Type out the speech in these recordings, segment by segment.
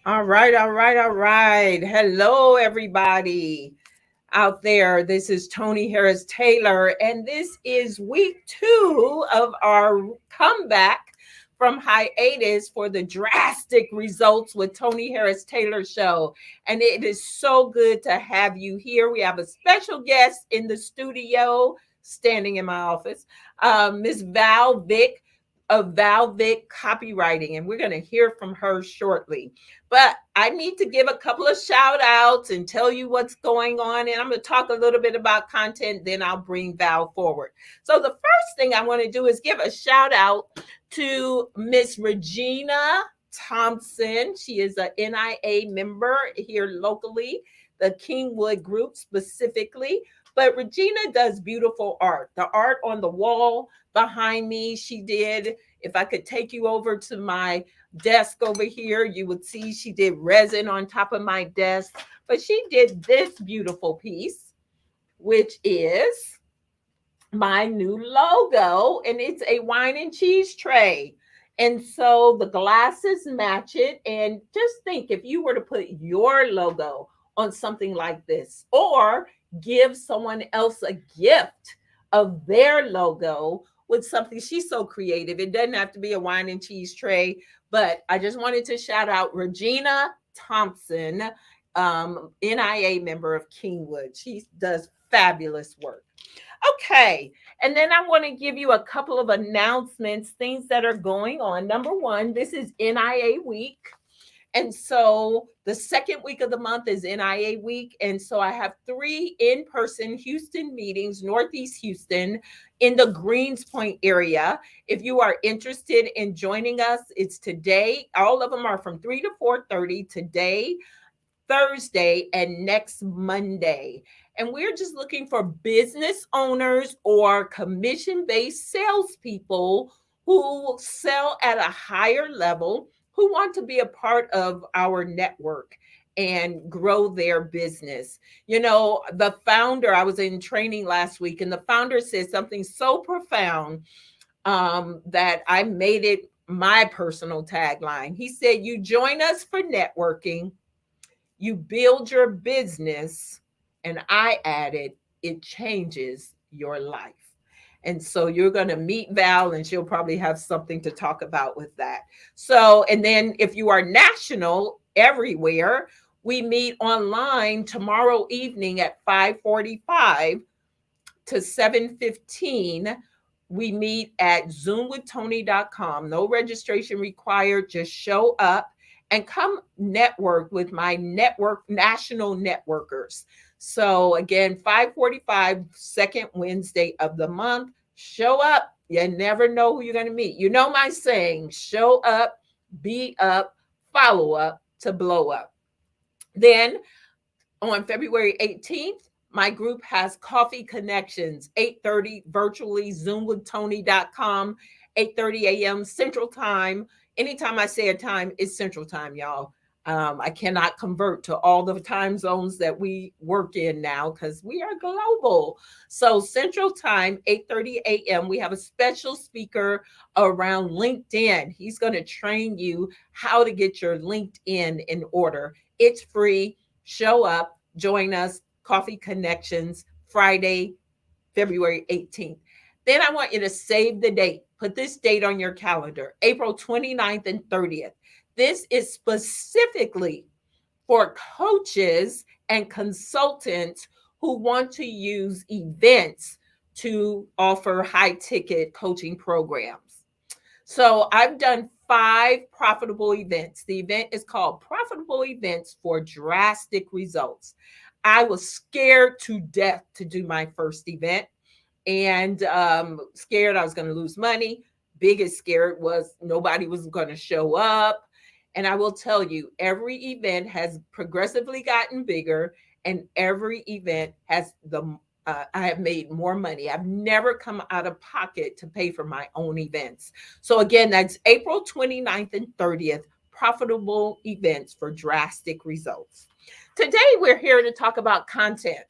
All right, all right, all right. Hello, everybody out there. This is Tony Harris Taylor, and this is week 2 of our comeback from hiatus for the drastic results with Tony Harris Taylor show. And it is so good to have you here. We have a special guest in the studio, standing in my office, Miss Val Vick of Val Vick Copywriting, and we're going to hear from her shortly. But I need to give a couple of shout outs and tell you what's going on. And I'm going to talk a little bit about content, then I'll bring Val forward. So, the first thing I want to do is give a shout out to Miss Regina Thompson. She is a NIA member here locally, the Kingwood group specifically. But Regina does beautiful art. The art on the wall behind me, she did. If I could take you over to my desk over here, you would see she did resin on top of my desk. But she did this beautiful piece, which is my new logo, and it's a wine and cheese tray. And so the glasses match it. And just think, if you were to put your logo on something like this, or give someone else a gift of their logo with something, she's so creative. It doesn't have to be a wine and cheese tray, but I just wanted to shout out Regina Thompson, NIA member of Kingwood. She does fabulous work. Okay. And then I want to give you a couple of announcements, things that are going on. Number one, this is NIA week. And so the second week of the month is NIA week. And so I have 3 in person Houston meetings, Northeast Houston, in the Greens Point area. If you are interested in joining us, it's today. All of them are from 3 to 4:30 today, Thursday, and next Monday. And we're just looking for business owners or commission based salespeople who sell at a higher level, who want to be a part of our network and grow their business. You know, the founder, I was in training last week, and the founder said something so profound, that I made it my personal tagline. He said, "You join us for networking, you build your business," and I added, "it changes your life." And so you're going to meet Val, and she'll probably have something to talk about with that. So, and then if you are national, everywhere, we meet online tomorrow evening at 5:45 to 7:15. We meet at zoomwithtony.com. No registration required. Just show up and come network with my network national networkers. So again, 5:45, second Wednesday of the month. Show up. You never know who you're going to meet. You know my saying, show up, be up, follow up to blow up. Then on February 18th, my group has Coffee Connections, 8:30 virtually, zoomwithtony.com, 8:30 a.m. Central Time. Anytime I say a time, it's Central Time, y'all. I cannot convert to all the time zones that we work in now because we are global. So Central Time, 8:30 a.m. We have a special speaker around LinkedIn. He's going to train you how to get your LinkedIn in order. It's free. Show up, join us, Coffee Connections, Friday, February 18th. Then I want you to save the date. Put this date on your calendar, April 29th and 30th. This is specifically for coaches and consultants who want to use events to offer high ticket coaching programs. So I've done 5 profitable events. The event is called Profitable Events for Drastic Results. I was scared to death to do my first event, and scared I was going to lose money. Biggest scared was nobody was going to show up. And I will tell you, every event has progressively gotten bigger, and every event has I have made more money. I've never come out of pocket to pay for my own events. So again, that's April 29th and 30th, profitable events for drastic results. Today, we're here to talk about content.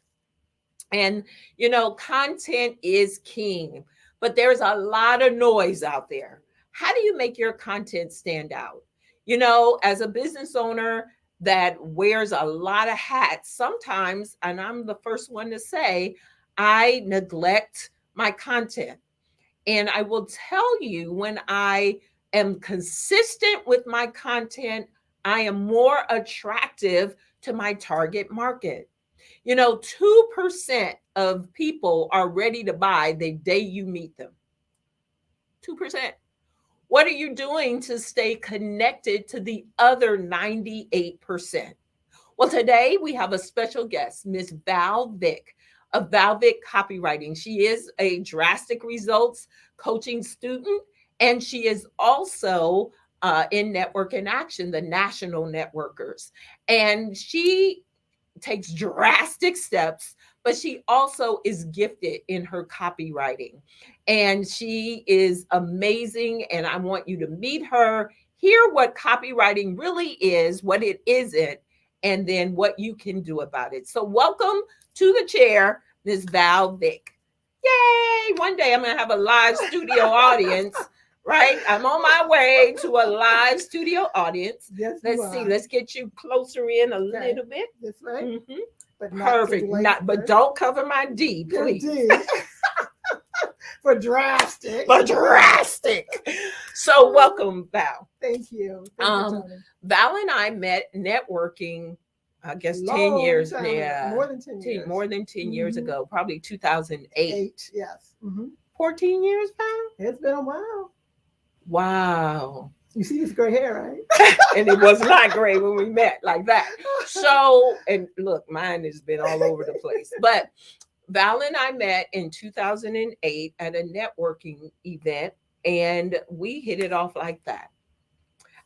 And, you know, content is king, but there's a lot of noise out there. How do you make your content stand out? You know, as a business owner that wears a lot of hats, sometimes, and I'm the first one to say, I neglect my content. And I will tell you, when I am consistent with my content, I am more attractive to my target market. You know, 2% of people are ready to buy the day you meet them. 2%. What are you doing to stay connected to the other 98%? Well, today we have a special guest, Miss Val Vick of Val Vick Copywriting. She is a drastic results coaching student, and she is also in Network in Action, the national networkers. And she takes drastic steps, but she also is gifted in her copywriting. And she is amazing. And I want you to meet her, hear what copywriting really is, what it isn't, and then what you can do about it. So, welcome to the chair, Ms. Val Vick. Yay! One day I'm going to have a live studio audience. Right? I'm on my way to a live studio audience. Yes, Let's see. Let's get you closer in a little bit. That's right. Mm-hmm. But perfect. But don't cover my D, please. D. For drastic. So welcome, Val. Thank you. Val and I met networking, I guess 10 years. Yeah. More than 10 years. More than 10 years ago, probably 2008. Yes. 14 years, Val? It's been a while. Wow. You see this gray hair, right? And it was not gray when we met like that. So, and look, mine has been all over the place. But Val and I met in 2008 at a networking event, and we hit it off like that.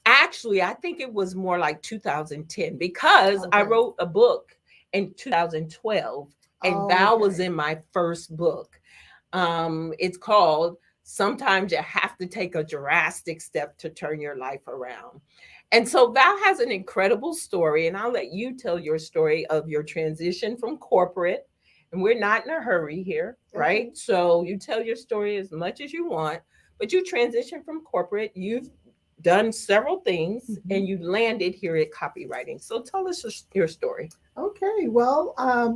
Actually, I think it was more like 2010 because I wrote a book in 2012, and Val was in my first book. It's called Sometimes You Have to Take a Drastic Step to Turn Your Life Around. And so Val has an incredible story, and I'll let you tell your story of your transition from corporate. And we're not in a hurry here, right? So you tell your story as much as you want, but you transitioned from corporate. You've done several things, and you landed here at copywriting. So tell us your story. Okay, well,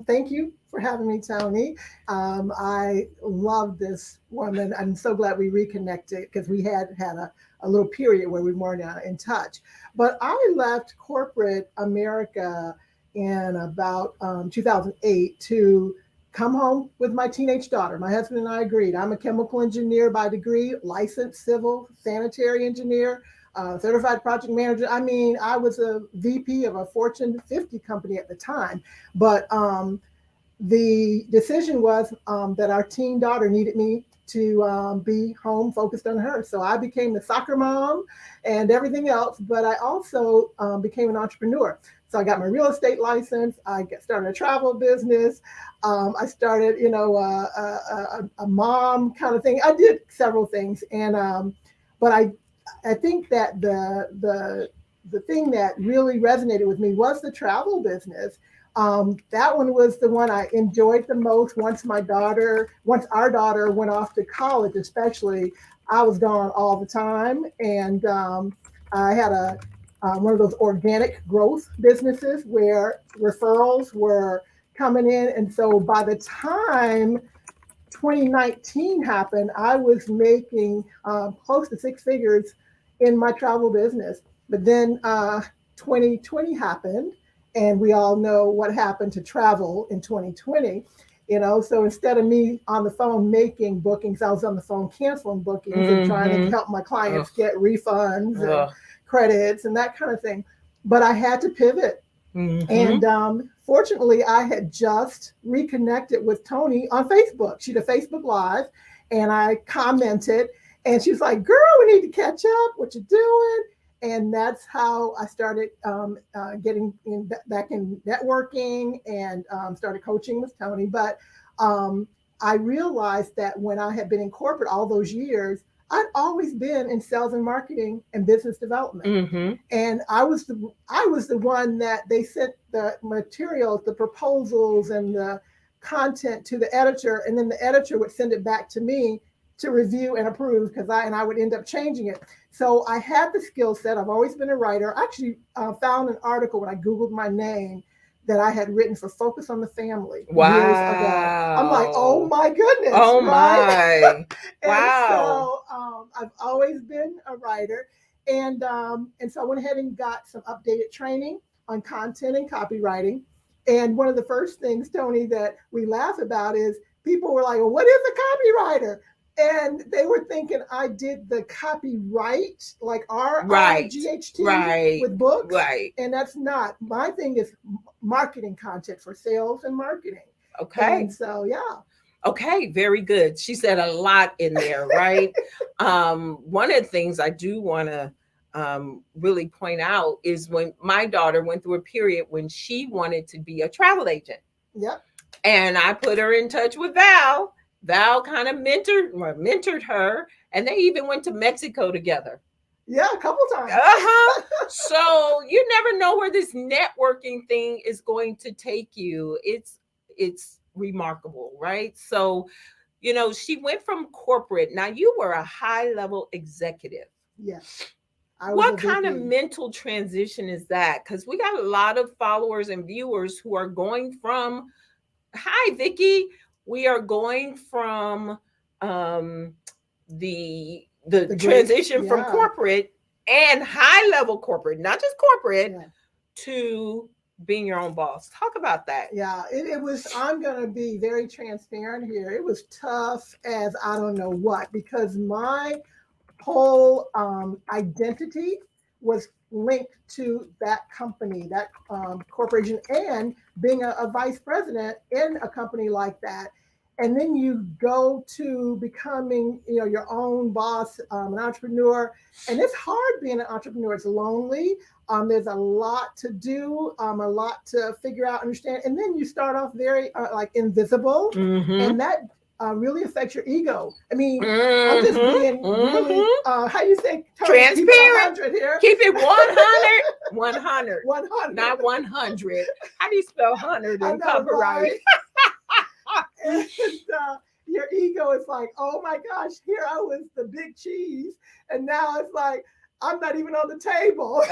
thank you for having me, Tony. I love this woman. I'm so glad we reconnected because we had a little period where we weren't in touch. But I left corporate America in about 2008 to come home with my teenage daughter. My husband and I agreed. I'm a chemical engineer by degree, licensed civil sanitary engineer, certified project manager. I mean, I was a VP of a Fortune 50 company at the time. But the decision was that our teen daughter needed me to be home focused on her. So I became the soccer mom and everything else, but I also became an entrepreneur. So I got my real estate license. I started a travel business. I started, a mom kind of thing. I did several things, and but I think that the thing that really resonated with me was the travel business. That one was the one I enjoyed the most. Once our daughter went off to college, especially, I was gone all the time, and I had one of those organic growth businesses where referrals were coming in. And so by the time 2019 happened, I was making close to six figures in my travel business. But then 2020 happened, and we all know what happened to travel in 2020. So instead of me on the phone making bookings, I was on the phone canceling bookings and trying to help my clients get refunds and credits and that kind of thing. But I had to pivot. And fortunately, I had just reconnected with Tony on Facebook. She did a Facebook Live, and I commented, and she was like, "Girl, we need to catch up. What you doing?" And that's how I started getting back in networking and started coaching with Tony. But I realized that when I had been in corporate all those years, I'd always been in sales and marketing and business development. And I was the one that they sent the materials, the proposals, and the content to the editor, and then the editor would send it back to me to review and approve because I would end up changing it. So I had the skill set. I've always been a writer. I actually found an article when I Googled my name that I had written for Focus on the Family years ago. I'm like, oh Wow. my goodness, Oh right? my. And Wow. so I've always been a writer. And so I went ahead and got some updated training on content and copywriting. And one of the first things, Tony, that we laugh about is people were like, well, what is a copywriter? And they were thinking I did the copyright, like Right. RIGHT Right. with books. Right. And that's not. My thing is marketing content for sales and marketing. Okay. And so, yeah. Okay, very good. She said a lot in there, right? One of the things I do want to really point out is when my daughter went through a period when she wanted to be a travel agent. Yep. And I put her in touch with Val. Val kind of mentored her, and they even went to Mexico together. Yeah, a couple times. So you never know where this networking thing is going to take you. It's remarkable, right? So, she went from corporate. Now you were a high level executive. Yes. What kind of mental transition is that? Because we got a lot of followers and viewers who are going from, hi, Vicky, we are going from um, the transition from corporate and high level corporate, not just corporate, to being your own boss. Talk about that. Yeah, it was, I'm going to be very transparent here. It was tough as I don't know what, because my whole identity was linked to that company, that corporation, and being a vice president in a company like that. And then you go to becoming, your own boss, an entrepreneur, and it's hard being an entrepreneur. It's lonely. There's a lot to do, a lot to figure out, understand, and then you start off very like invisible, and that really affects your ego. I mean, I'm just being really, how you say, transparent. Keep it 100 here. Keep it 100. 100. 100. Not 100. How do you spell 100 in copywriting? Right? And your ego is like, oh my gosh, here I was the big cheese, and now it's like I'm not even on the table,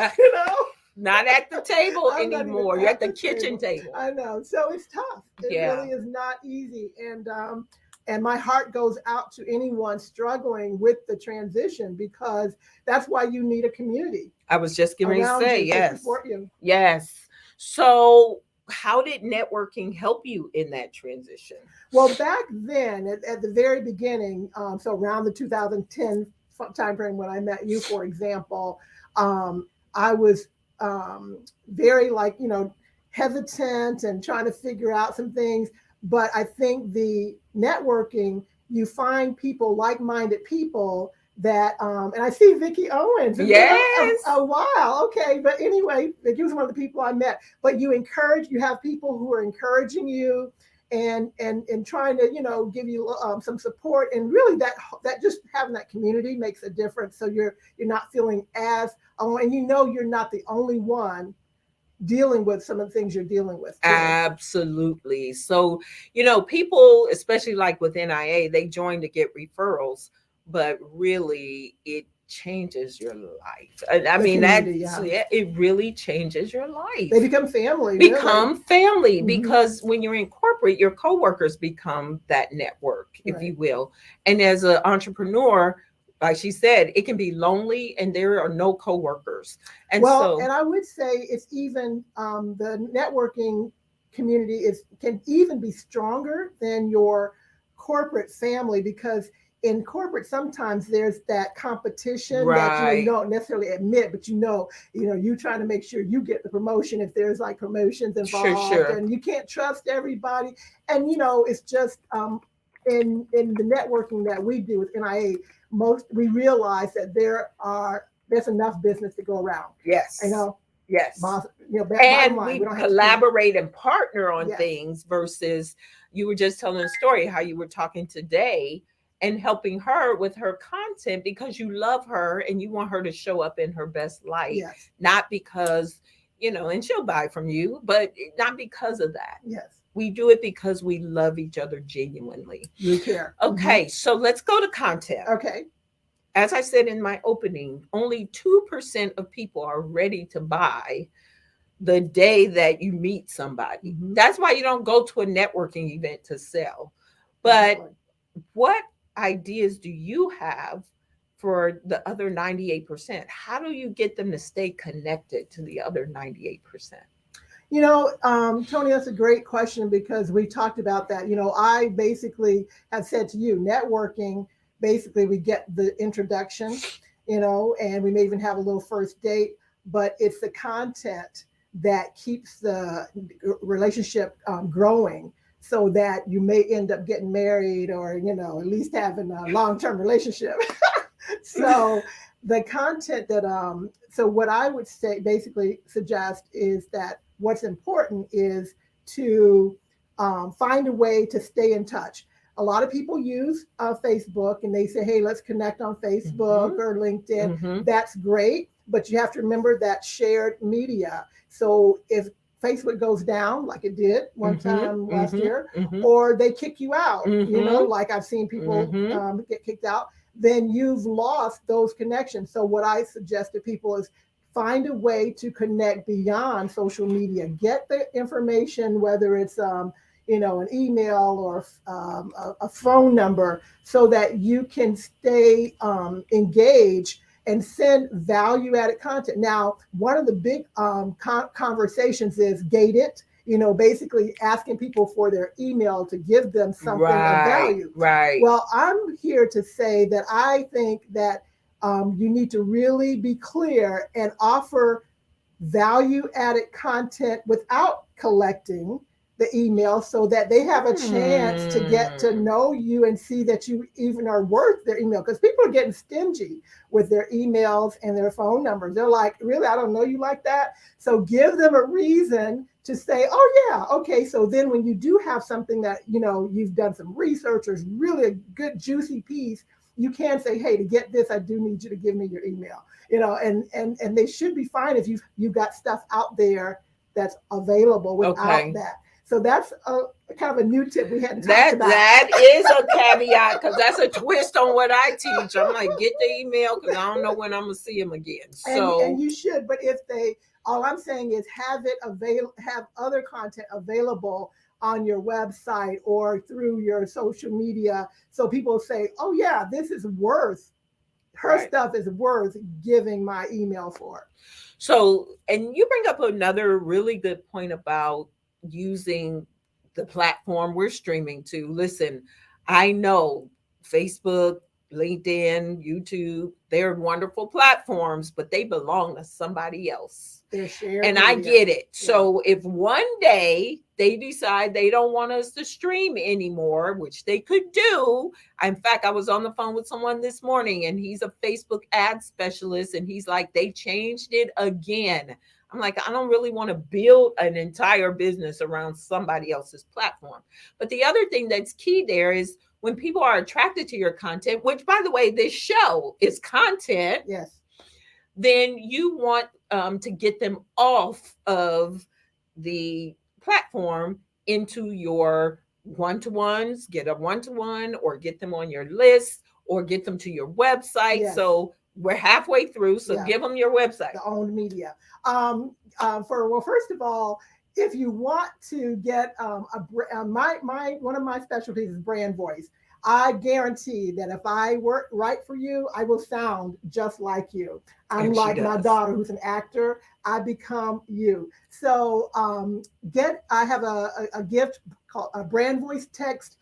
Not at the table anymore. You're at the kitchen table. I know. So it's tough. It really is not easy. And my heart goes out to anyone struggling with the transition, because that's why you need a community. I was just going to say, yes. To support you. Yes. So how did networking help you in that transition? Well, back then, at the very beginning, so around the 2010 timeframe when I met you, for example, I was very hesitant and trying to figure out some things. But I think the networking, you find people, like-minded people that, and I see Vicki Owens. Yes. A while. Okay. But anyway, Vicki was one of the people I met. But you have people who are encouraging you and trying to, give you some support. And really that just having that community makes a difference. So you're not feeling as alone, and you're not the only one dealing with some of the things you're dealing with too. Absolutely. So, people, especially like with NIA, they join to get referrals, but really it changes your life. I mean, it really changes your life. They become family. Family, because when you're in corporate, your coworkers become that network, if you will. And as an entrepreneur, like she said, it can be lonely and there are no coworkers. And and I would say it's even the networking community can even be stronger than your corporate family, because in corporate sometimes there's that competition that you don't necessarily admit, but you're trying to make sure you get the promotion if there's like promotions involved, and you can't trust everybody. And it's just in the networking that we do with NIA, we realize that there's enough business to go around. Yes. Yes. And we collaborate and partner on things versus you were just telling a story how you were talking today and helping her with her content because you love her and you want her to show up in her best light, not because, and she'll buy from you, but not because of that. Yes. We do it because we love each other genuinely. We care. Okay, so let's go to content. Okay. As I said in my opening, only 2% of people are ready to buy the day that you meet somebody. That's why you don't go to a networking event to sell. But what ideas do you have for the other 98%? How do you get them to stay connected to the other 98%? Tony, that's a great question because we talked about that. I basically have said to you, networking, basically we get the introduction, and we may even have a little first date, but it's the content that keeps the relationship growing so that you may end up getting married or, at least having a long-term relationship. So the content that, so what I would say, basically suggest is that what's important is to find a way to stay in touch. A lot of people use Facebook and they say, hey, let's connect on Facebook or LinkedIn. That's great, but you have to remember that shared media. So if Facebook goes down like it did one time last year, or they kick you out, like I've seen people get kicked out, then you've lost those connections. So what I suggest to people is find a way to connect beyond social media. Get the information, whether it's an email or a phone number, so that you can stay engaged and send value-added content. Now, one of the big conversations is gated. Basically asking people for their email to give them something of value. Right. Well, I'm here to say that I think that you need to really be clear and offer value-added content without collecting the email so that they have a chance to get to know you and see that you even are worth their email. Because people are getting stingy with their emails and their phone numbers. They're like, really, I don't know you like that. So give them a reason to say, oh yeah, okay. So then when you do have something that, you've done some research or is really a good juicy piece, you can say, hey, to get this, I do need you to give me your email, and they should be fine if you've got stuff out there that's available without that. So that's kind of a new tip we hadn't talked about. That is a caveat because that's a twist on what I teach. I'm like, get the email because I don't know when I'm gonna see them again. So and you should, but all I'm saying is have other content available on your website or through your social media, so people say, oh yeah, this is worth her stuff is worth giving my email for. So, and you bring up another really good point about using the platform we're streaming to. Listen, I know Facebook, LinkedIn, YouTube, they're wonderful platforms, but they belong to somebody else. They're shared and media. I get it. Yeah. So if one day they decide they don't want us to stream anymore, which they could do. In fact, I was on the phone with someone this morning and he's a Facebook ad specialist and he's like, they changed it again. I'm like, I don't really want to build an entire business around somebody else's platform. But the other thing that's key there is when people are attracted to your content, which by the way, this show is content. Yes. Then you want to get them off of the platform into your one-to-ones, get a one-to-one or get them on your list or get them to your website. Yes. So we're halfway through. So give them your website. The owned media. First of all, if you want to get one of my specialties is brand voice. I guarantee that if I work right for you, I will sound just like you. I'm like my daughter who's an actor. I become you. So I have a gift called a brand voice text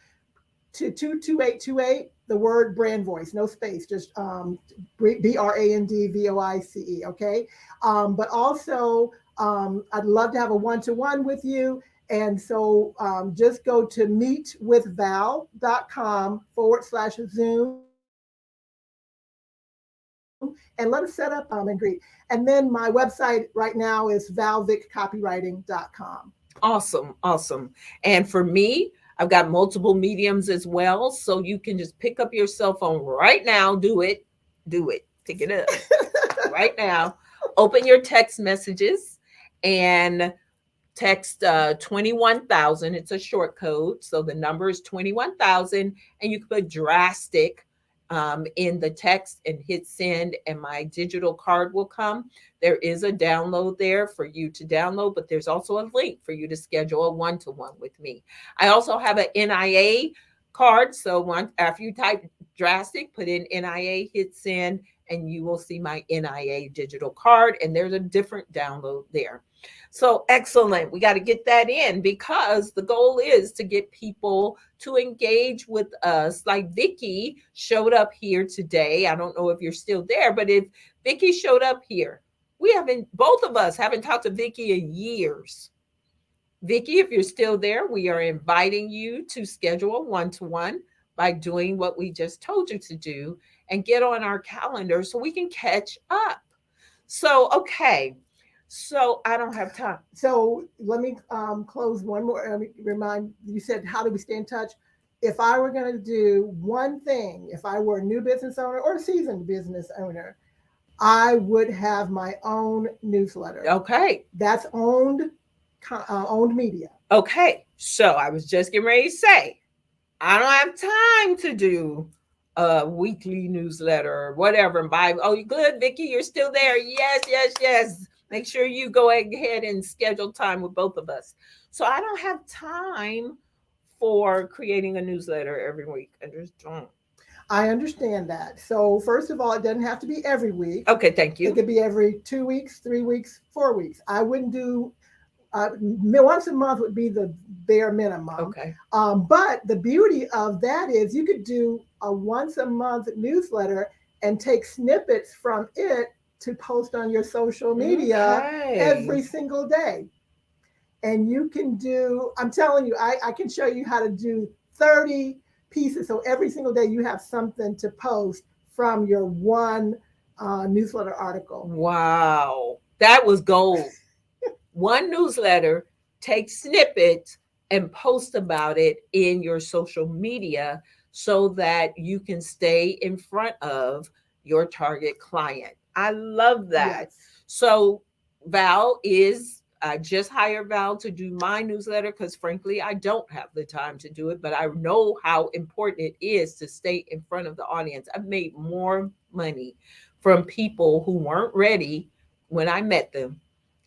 to 22828, the word brand voice, no space, just BRANDVOICE, okay? But also, I'd love to have a one-to-one with you. And so just go to meetwithval.com/Zoom and let us set up and greet. And then my website right now is valvickcopywriting.com. Awesome. And for me, I've got multiple mediums as well. So you can just pick up your cell phone right now. Do it. Pick it up right now. Open your text messages and Text 21,000. It's a short code. So the number is 21,000. And you can put drastic in the text and hit send, and my digital card will come. There is a download there for you to download, but there's also a link for you to schedule a one-to-one with me. I also have an NIA card. So after you type drastic, put in NIA, hit send, and you will see my NIA digital card. And there's a different download there. So excellent. We got to get that in because the goal is to get people to engage with us. Like Vicky showed up here today. I don't know if you're still there, but if Vicky showed up here, both of us haven't talked to Vicky in years. Vicky, if you're still there, we are inviting you to schedule a one-to-one by doing what we just told you to do and get on our calendar so we can catch up. So, okay. So I don't have time. So let me close one more. Remind you said, how do we stay in touch? If I were going to do one thing, if I were a new business owner or a seasoned business owner, I would have my own newsletter. Okay. That's owned media. Okay. So I was just getting ready to say, I don't have time to do a weekly newsletter or whatever. And you good, Vicky? You're still there? Yes, yes, yes. Make sure you go ahead and schedule time with both of us. So I don't have time for creating a newsletter every week. I just don't. I understand that. So first of all, it doesn't have to be every week. Okay, thank you. It could be every 2 weeks, 3 weeks, 4 weeks. I wouldn't do once a month would be the bare minimum. Okay. But the beauty of that is you could do a once a month newsletter and take snippets from it to post on your social media every single day. And you can do, I'm telling you, I can show you how to do 30 pieces. So every single day you have something to post from your one newsletter article. Wow. That was gold. One newsletter, take snippets and post about it in your social media so that you can stay in front of your target client. I love that. Yes. So I just hired Val to do my newsletter because frankly, I don't have the time to do it, but I know how important it is to stay in front of the audience. I've made more money from people who weren't ready when I met them.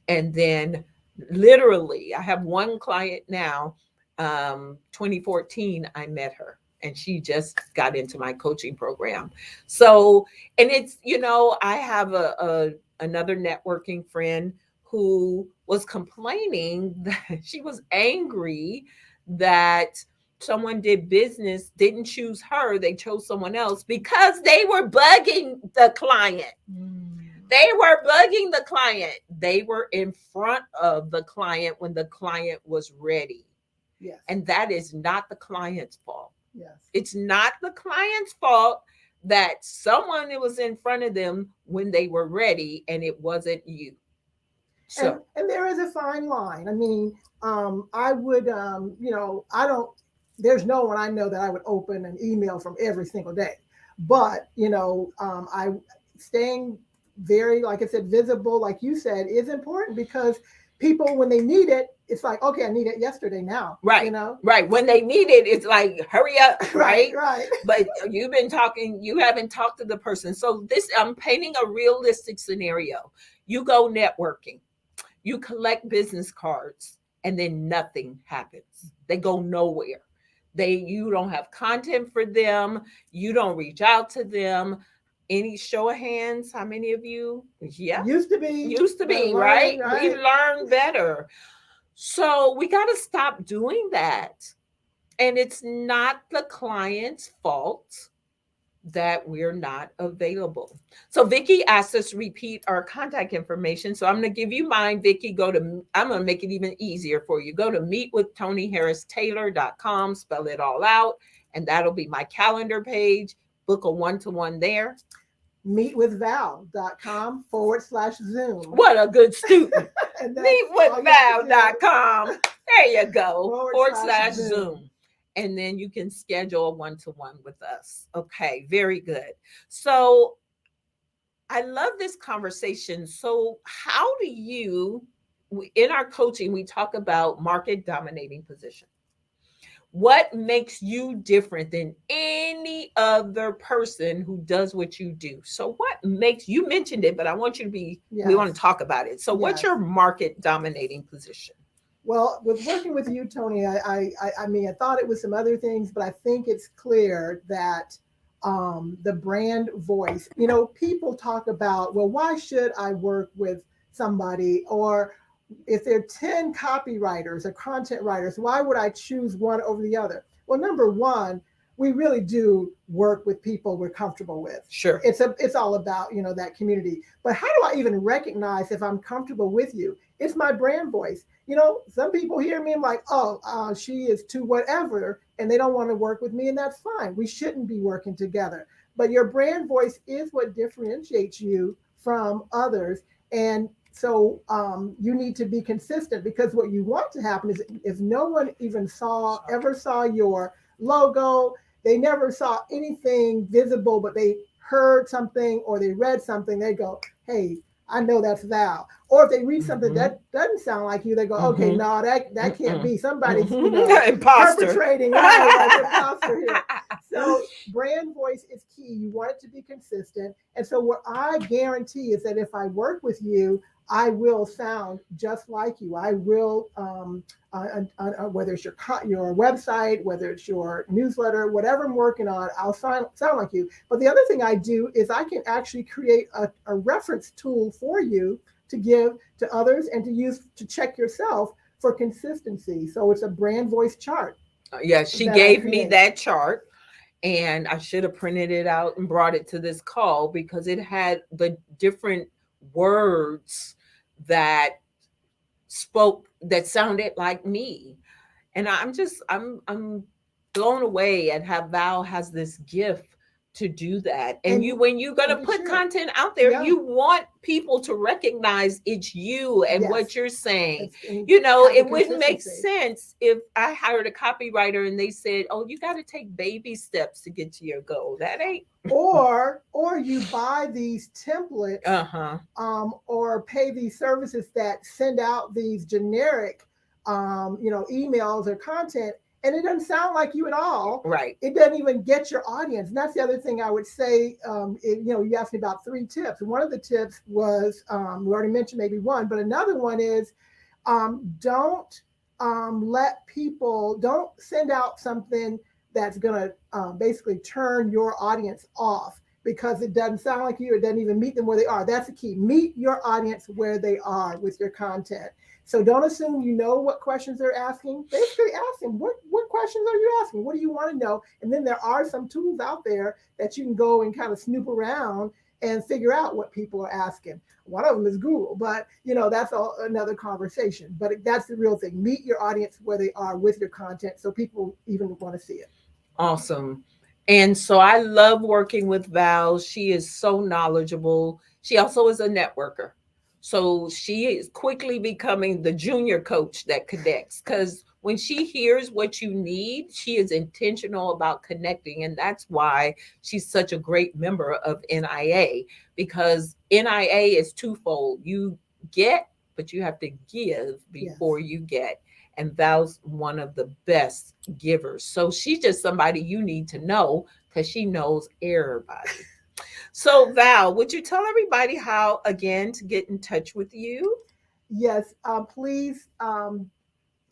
And then literally, I have one client now, 2014, I met her. And she just got into my coaching program. So, and it's, I have another networking friend who was complaining that she was angry that someone didn't choose her. They chose someone else because they were bugging the client. They were bugging the client. They were in front of the client when the client was ready. Yes. And that is not the client's fault. Yes. It's not the client's fault that someone was in front of them when they were ready and it wasn't you. So, and there is a fine line. I mean, I would, there's no one I know that I would open an email from every single day. But, I staying very, like I said, visible, like you said, is important because people, when they need it, it's like, okay, I need it yesterday now. Right. Right. When they need it, it's like, hurry up. Right. Right. But you haven't talked to the person. So I'm painting a realistic scenario. You go networking, you collect business cards, and then nothing happens. They go nowhere. You don't have content for them. You don't reach out to them. Any show of hands? How many of you? Yeah. Used to be, right? We learn better. So we got to stop doing that. And it's not the client's fault that we're not available. So Vicky asked us to repeat our contact information. So I'm going to give you mine, Vicky. I'm going to make it even easier for you. Go to meetwithtonyharristaylor.com, spell it all out. And that'll be my calendar page. Book a one-to-one there. meetwithval.com/Zoom. What a good student. meetwithval.com. There you go. /Zoom. And then you can schedule a one-to-one with us. Okay, very good. So I love this conversation. So how do you in our coaching, we talk about market dominating position. What makes you different than any other person who does what you do? So, what makes you mentioned it, but I want you to be, we want to Yes. talk about it. So, what's Yes. your market dominating position? Well, with working with you, Tony, I mean, I thought it was some other things, but I think it's clear that the brand voice, people talk about, well, why should I work with somebody? Or if there are 10 copywriters or content writers, why would I choose one over the other? Well, number one, we really do work with people we're comfortable with. Sure. It's all about, that community. But how do I even recognize if I'm comfortable with you? It's my brand voice. Some people hear me and like, oh, she is too whatever, and they don't want to work with me, and that's fine. We shouldn't be working together. But your brand voice is what differentiates you from others. And so you need to be consistent, because what you want to happen is if no one even ever saw your logo, they never saw anything visible, but they heard something or they read something, they go, hey, I know that's Val. Or if they read something that doesn't sound like you, they go, okay, no, that can't be. Somebody's Imposter. perpetrating, right, imposter here. So brand voice is key. You want it to be consistent. And so what I guarantee is that if I work with you, I will sound just like you. I will, whether it's your website, whether it's your newsletter, whatever I'm working on, I'll sound like you. But the other thing I do is I can actually create a reference tool for you to give to others and to use to check yourself for consistency. So it's a brand voice chart. Yeah, she gave me that chart, and I should have printed it out and brought it to this call because it had the different words that that sounded like me. And I'm blown away at how Val has this gift to do that. And when you're going to put content out there, you want people to recognize it's you and what you're saying. It wouldn't make sense if I hired a copywriter and they said, oh, you got to take baby steps to get to your goal. That ain't. Or you buy these templates, or pay these services that send out these generic, emails or content, and it doesn't sound like you at all. Right. It doesn't even get your audience. And that's the other thing I would say. You asked me about 3 tips. One of the tips was, we already mentioned maybe one, but another one is, don't send out something that's going to basically turn your audience off because it doesn't sound like you. It doesn't even meet them where they are. That's the key. Meet your audience where they are with your content. So don't assume you know what questions they're asking. Basically ask them, what questions are you asking? What do you want to know? And then there are some tools out there that you can go and kind of snoop around and figure out what people are asking. One of them is Google, but that's another conversation. But that's the real thing. Meet your audience where they are with your content so people even want to see it. Awesome. And so I love working with Val. She is so knowledgeable. She also is a networker. So she is quickly becoming the junior coach that connects because when she hears what you need, she is intentional about connecting. And that's why she's such a great member of NIA, because NIA is twofold. You get, but you have to give before you get. And Val's one of the best givers. So she's just somebody you need to know because she knows everybody. So Val, would you tell everybody how, again, to get in touch with you? Yes, please.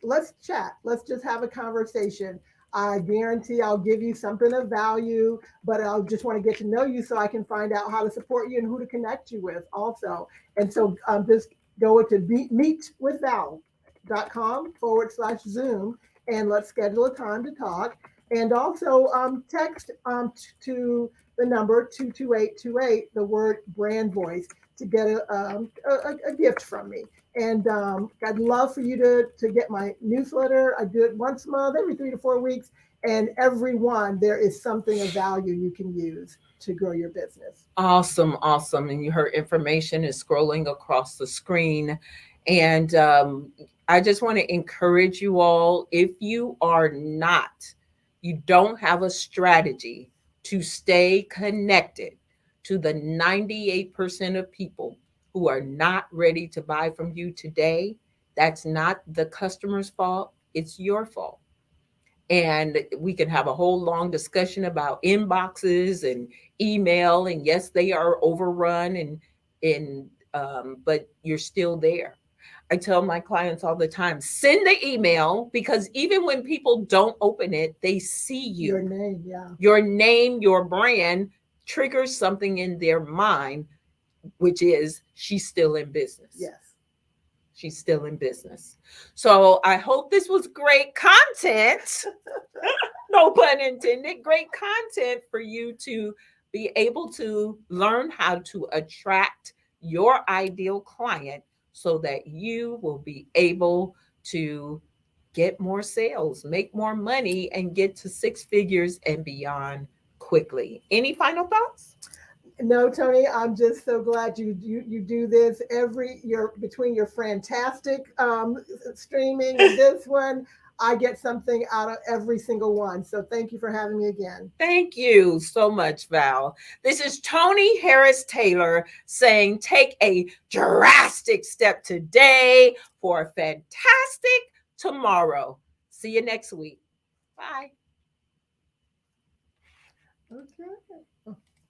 Let's chat. Let's just have a conversation. I guarantee I'll give you something of value, but I'll just want to get to know you so I can find out how to support you and who to connect you with also. And so just go to meetwithval.com/Zoom and let's schedule a time to talk. And also text to the number 22828, the word brand voice, to get a gift from me. And I'd love for you to get my newsletter. I do it once a month, every 3 to 4 weeks. And every one, there is something of value you can use to grow your business. Awesome, awesome. And her information is scrolling across the screen. And I just want to encourage you all, if you don't have a strategy to stay connected to the 98% of people who are not ready to buy from you today, That's not the customer's fault. It's your fault. And we can have a whole long discussion about inboxes and email. And yes, they are overrun but you're still there. I tell my clients all the time, send the email, because even when people don't open it, they see Your you. name, yeah. Your name, your brand triggers something in their mind, which is she's still in business. Yes. She's still in business. So I hope this was great content. No pun intended. Great content for you to be able to learn how to attract your ideal client so that you will be able to get more sales, make more money, and get to six figures and beyond quickly. Any final thoughts? No, Tony, I'm just so glad you do this every your between your fantastic streaming and this one. I get something out of every single one. So thank you for having me again. Thank you so much, Val. This is Tony Harris Taylor saying take a drastic step today for a fantastic tomorrow. See you next week. Bye. Okay.